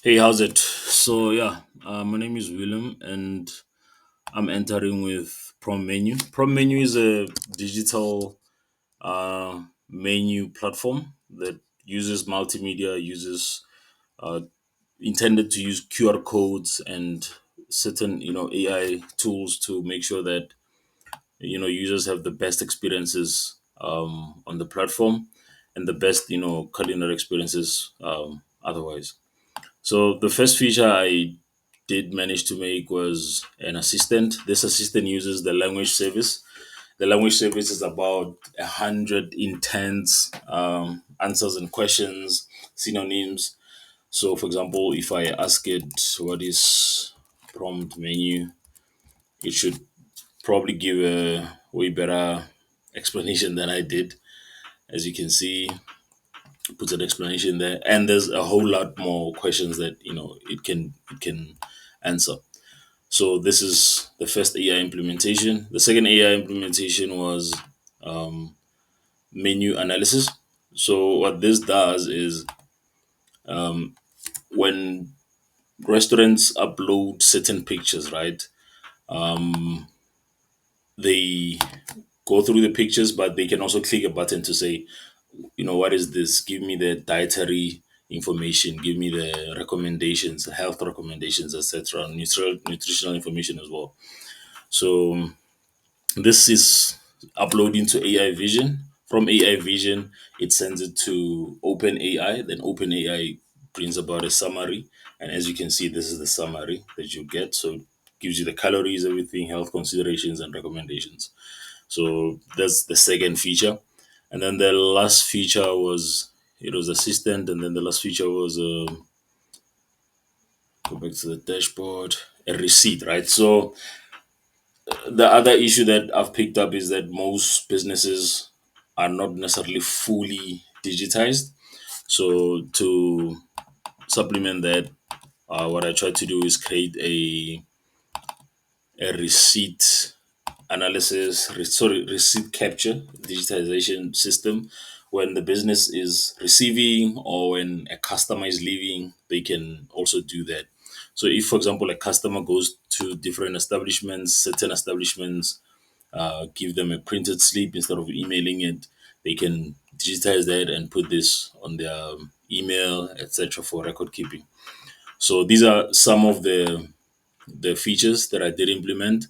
Hey, how's it? My name is William, and I'm entering with Prompt Menu. Prompt Menu is a digital menu platform that uses multimedia, uses uh, intended to use QR codes and certain AI tools to make sure that users have the best experiences on the platform and the best culinary experiences otherwise. So the first feature I did manage to make was an assistant. This assistant uses the language service. The language service is about 100 intense answers and questions, synonyms. So, for example, if I ask it what is prompt menu, it should probably give a way better explanation than I did. As you can see, puts an explanation there, and there's a whole lot more questions that it can answer. So this is the first AI implementation. The second AI implementation was um, menu analysis. So what this does is when restaurants upload certain pictures, right? They go through the pictures, but they can also click a button to say, what is this? Give me the dietary information, give me the recommendations, health recommendations, etc. Nutritional information as well. So this is uploading to AI Vision. From AI Vision, it sends it to OpenAI. Then OpenAI brings about a summary. And as you can see, this is the summary that you get. So it gives you the calories, everything, health considerations, and recommendations. So that's the second feature. And then the last feature was it was assistant. And then the last feature was go back to the dashboard, a receipt, right? So the other issue that I've picked up is that most businesses are not necessarily fully digitized. So to supplement that, what I try to do is create a receipt analysis, receipt capture digitization system. When the business is receiving or when a customer is leaving, they can also do that. So if, for example, a customer goes to different establishments, certain establishments give them a printed slip instead of emailing it. They can digitize that and put this on their email, etc., for record keeping. So these are some of the features that I did implement.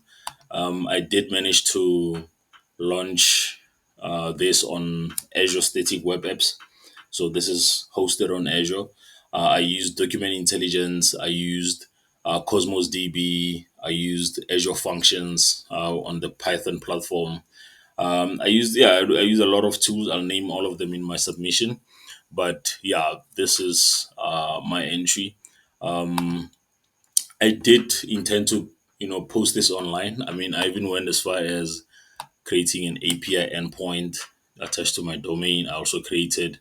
I did manage to launch this on Azure Static Web Apps. So this is hosted on Azure. I used Document Intelligence. I used Cosmos DB. I used Azure Functions on the Python platform. I use a lot of tools. I'll name all of them in my submission. But yeah, this is my entry. I did intend to, post this online. I mean, I even went as far as creating an API endpoint attached to my domain. I also created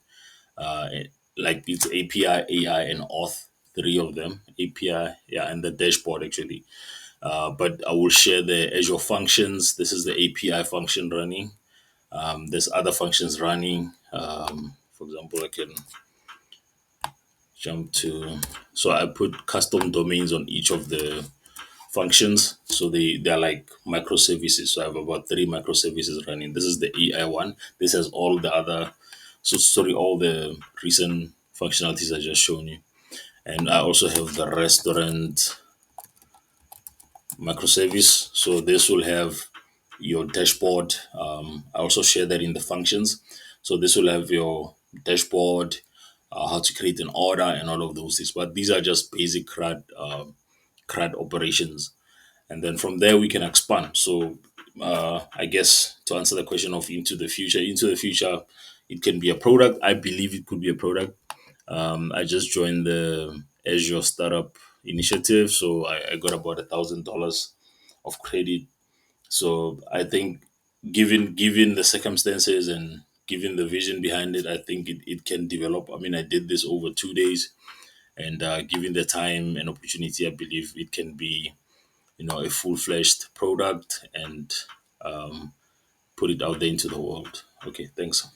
uh, like it's API, AI, and auth, three of them. API, yeah, and the dashboard actually. But I will share the Azure functions. This is the API function running. There's other functions running. For example, I can jump to. So I put custom domains on each of the functions. So they're like microservices. So I have about three microservices running. This is the AI one. This has all the other, all the recent functionalities I just shown you. And I also have the restaurant microservice. So this will have your dashboard. I also share that in the functions. So this will have your dashboard, how to create an order, and all of those things. But these are just basic CRUD operations, and then from there we can expand. So I guess to answer the question of into the future, it can be a product. I believe it could be a product. I just joined the Azure Startup Initiative, so I got about $1,000 of credit. So I think, given the circumstances and given the vision behind it, I think it can develop. I mean, I did this over 2 days, and given the time and opportunity, I believe it can be a full-fledged product and put it out there into the world. Okay, thanks.